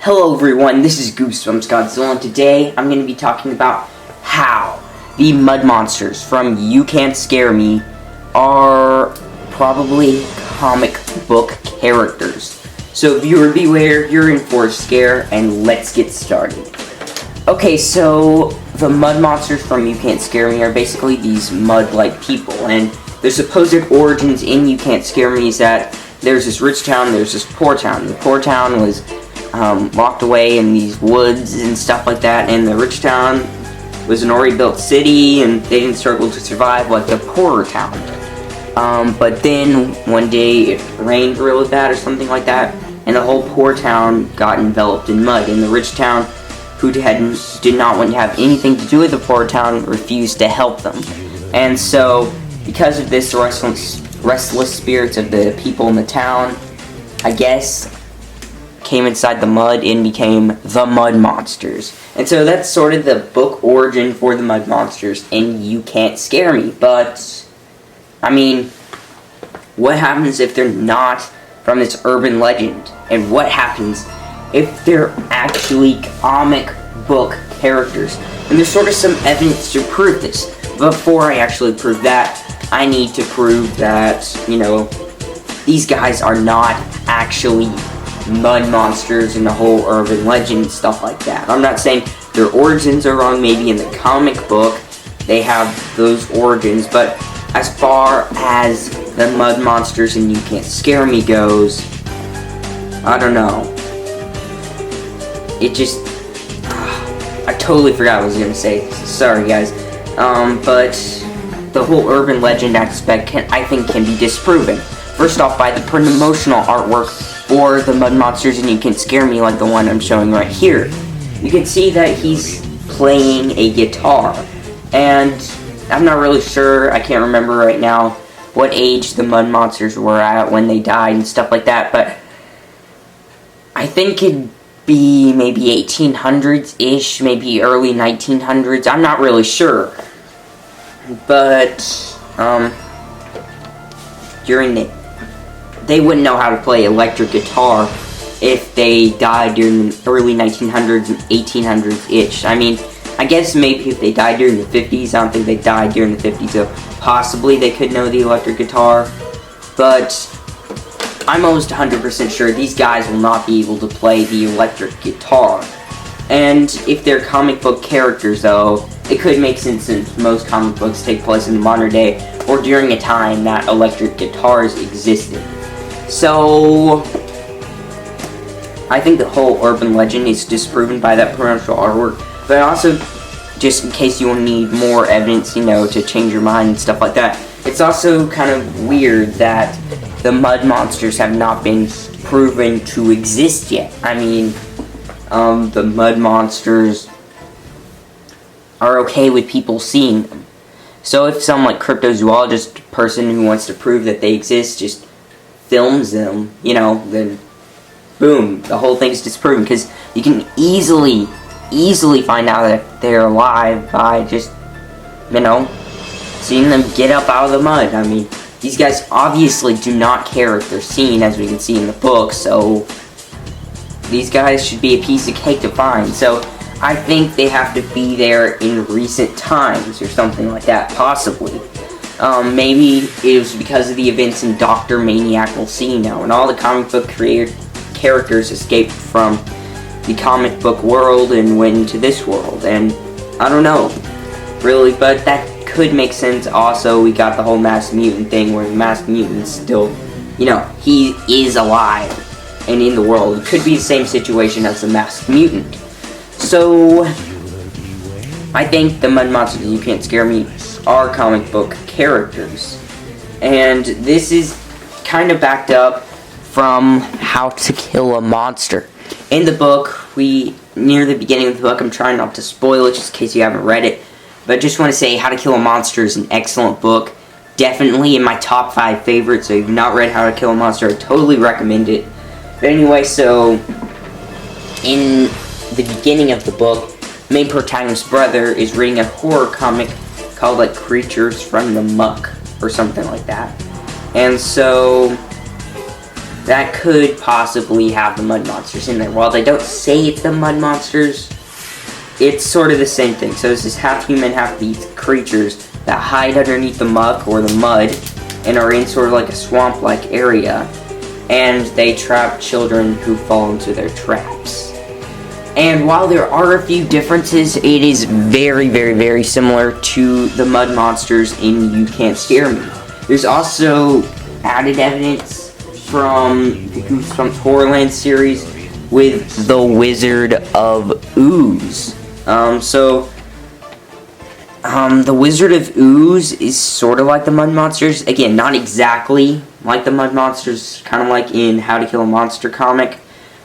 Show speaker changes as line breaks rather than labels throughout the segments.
Hello everyone, this is Goosebumps Godzilla, and today I'm going to be talking about how the mud monsters from You Can't Scare Me are probably comic book characters. So viewer beware, you're in for a scare, and let's get started. Okay, so the mud monsters from You Can't Scare Me are basically these mud-like people, and their supposed origins in You Can't Scare Me is that there's this rich town, there's this poor town. The poor town was locked away in these woods and stuff like that, and the rich town was an already built city, and they didn't struggle to survive like the poorer town. But then one day it rained really bad or something like that, and the whole poor town got enveloped in mud, and the rich town, who did not want to have anything to do with the poor town, refused to help them. And so, because of this, the restless spirits of the people in the town, I guess, came inside the mud and became the mud monsters. And so that's sort of the book origin for the mud monsters in You Can't Scare Me. But, I mean, what happens if they're not from this urban legend? And what happens if they're actually comic book characters? And there's sort of some evidence to prove this. Before I actually prove that, I need to prove that, these guys are not actually mud monsters and the whole urban legend and stuff like that. I'm not saying their origins are wrong. Maybe in the comic book they have those origins, but as far as the mud monsters in You Can't Scare Me goes, I don't know. It just... I totally forgot what I was going to say. Sorry, guys. But the whole urban legend aspect, I think, can be disproven. First off, by the promotional artwork for the mud monsters in You Can't Scare Me, like the one I'm showing right here. You can see that he's playing a guitar. And I'm not really sure, I can't remember right now what age the mud monsters were at when they died and stuff like that, but I think it'd be maybe 1800s-ish, maybe early 1900s. I'm not really sure. But, they wouldn't know how to play electric guitar if they died during the early 1900s and 1800s-ish. I mean, I guess maybe if they died during the 50s, I don't think they died during the 50s, so possibly they could know the electric guitar, but I'm almost 100% sure these guys will not be able to play the electric guitar. And if they're comic book characters, though, it could make sense since most comic books take place in the modern day or during a time that electric guitars existed. So, I think the whole urban legend is disproven by that promotional artwork, but also, just in case you need more evidence, to change your mind and stuff like that, it's also kind of weird that the mud monsters have not been proven to exist yet. I mean, the mud monsters are okay with people seeing them. So if some cryptozoologist person who wants to prove that they exist just films them, then boom, the whole thing's disproven, because you can easily find out that they're alive by just, seeing them get up out of the mud. I mean, these guys obviously do not care if they're seen, as we can see in the book, so these guys should be a piece of cake to find. So I think they have to be there in recent times or something like that, possibly. Maybe it was because of the events in Dr. Maniac Will See Now, and all the comic book characters escaped from the comic book world and went into this world, and I don't know, really, but that could make sense. Also, we got the whole masked mutant thing, where the masked mutant is still, he is alive and in the world. It could be the same situation as the masked mutant. So, I think the mud monsters You Can't Scare Me are comic book characters. And this is kind of backed up from How to Kill a Monster. In the book, near the beginning of the book, I'm trying not to spoil it just in case you haven't read it, but I just want to say How to Kill a Monster is an excellent book. Definitely in my top 5 favorites, so if you've not read How to Kill a Monster, I totally recommend it. But anyway, so in the beginning of the book, main protagonist's brother is reading a horror comic called Creatures from the Muck or something like that. And so that could possibly have the mud monsters in there. While they don't say it's the mud monsters, it's sort of the same thing. So it's this half-human, half-beast creatures that hide underneath the muck or the mud and are in sort of like a swamp-like area, and they trap children who fall into their traps. And while there are a few differences, it is very, very, very similar to the mud monsters in You Can't Scare Me. There's also added evidence from the Goosebumps Horrorland series with the Wizard of Ooze. The Wizard of Ooze is sort of like the mud monsters. Again, not exactly like the mud monsters, kind of like in How to Kill a Monster comic,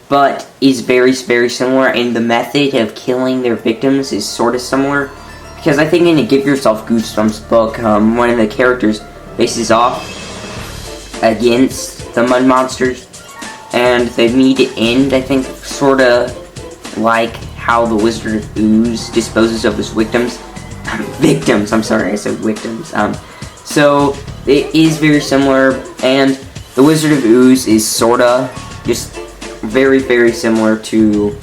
but is very, very similar, and the method of killing their victims is sort of similar, because I think in a Give Yourself Goosebumps book, one of the characters faces off against the mud monsters, and they meet at end, I think, sort of like how the Wizard of Ooze disposes of his victims. I'm sorry, I said victims. So it is very similar, and the Wizard of Ooze is sorta just very, very similar to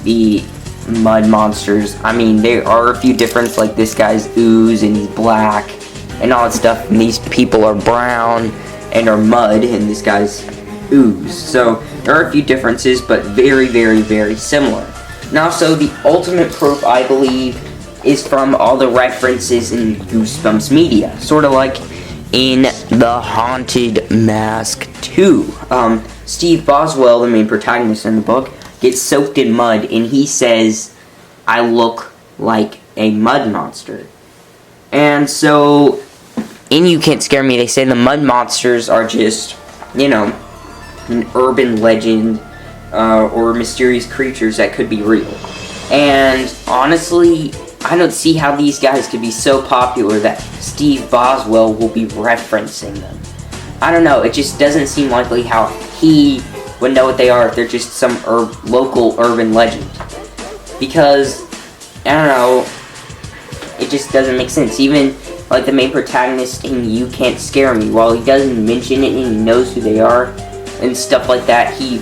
the mud monsters. I mean, there are a few differences, like this guy's ooze and he's black and all that stuff, and these people are brown and are mud, and this guy's ooze. So there are a few differences, but very, very, very similar. Now, so the ultimate proof, I believe, is from all the references in Goosebumps media, sort of like in The Haunted Mask 2. Steve Boswell, the main protagonist in the book, gets soaked in mud, and he says, "I look like a mud monster." And so, in You Can't Scare Me, they say the mud monsters are just, you know, an urban legend, or mysterious creatures that could be real. And honestly, I don't see how these guys could be so popular that Steve Boswell will be referencing them. I don't know, it just doesn't seem likely how he would know what they are if they're just some local urban legend. Because, I don't know, it just doesn't make sense. Even, like, the main protagonist in You Can't Scare Me, while he doesn't mention it and he knows who they are and stuff like that, he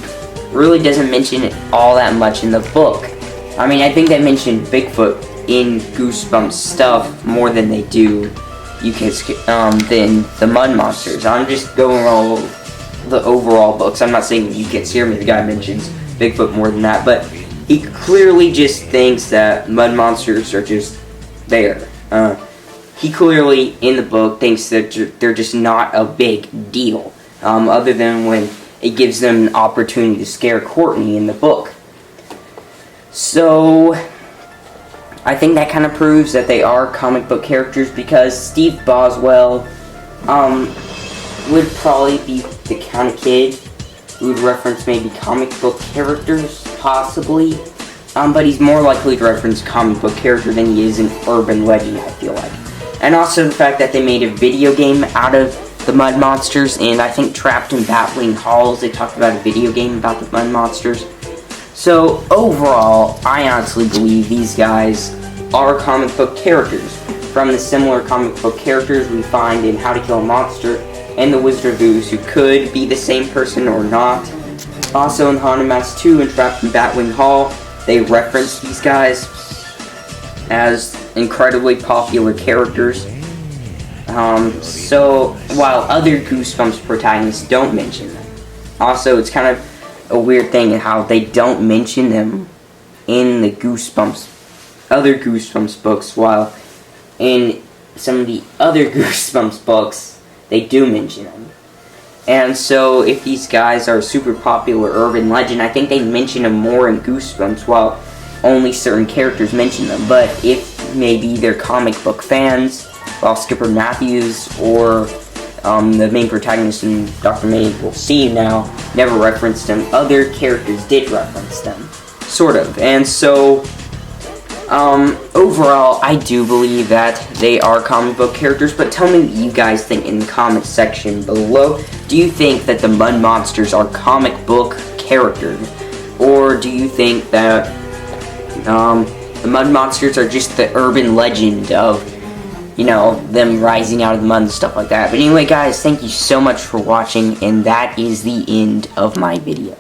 really doesn't mention it all that much in the book. I mean, I think they mention Bigfoot in Goosebumps stuff more than they do than the mud monsters. I'm just going all the overall books. I'm not saying You Can't Scare Me, the guy mentions Bigfoot more than that, but he clearly just thinks that mud monsters are just there. He clearly, in the book, thinks that they're just not a big deal, other than when it gives them an opportunity to scare Courtney in the book. So, I think that kind of proves that they are comic book characters, because Steve Boswell would probably be the kind of kid who would reference maybe comic book characters, possibly. But he's more likely to reference comic book character than he is an urban legend, I feel like. And also the fact that they made a video game out of the mud monsters, and I think Trapped in Batwing Halls, they talked about a video game about the mud monsters. So, overall, I honestly believe these guys are comic book characters, from the similar comic book characters we find in How to Kill a Monster and The Wizard of Ooze, who could be the same person or not. Also, in Haunted Mask 2 and Trapped in Batwing Hall, they reference these guys as incredibly popular characters. So, while other Goosebumps protagonists don't mention them. Also, it's kind of a weird thing in how they don't mention them in the other Goosebumps books, while in some of the other Goosebumps books, they do mention them. And so, if these guys are a super popular urban legend, I think they mention them more in Goosebumps, while only certain characters mention them. But if maybe they're comic book fans, while Skipper Matthews or the main protagonist in Dr. May, we'll see now, never referenced them, other characters did reference them. Sort of. And so, overall, I do believe that they are comic book characters, but tell me what you guys think in the comment section below. Do you think that the mud monsters are comic book characters? Or do you think that the mud monsters are just the urban legend of you know, them rising out of the mud and stuff like that. But anyway, guys, thank you so much for watching, and that is the end of my video.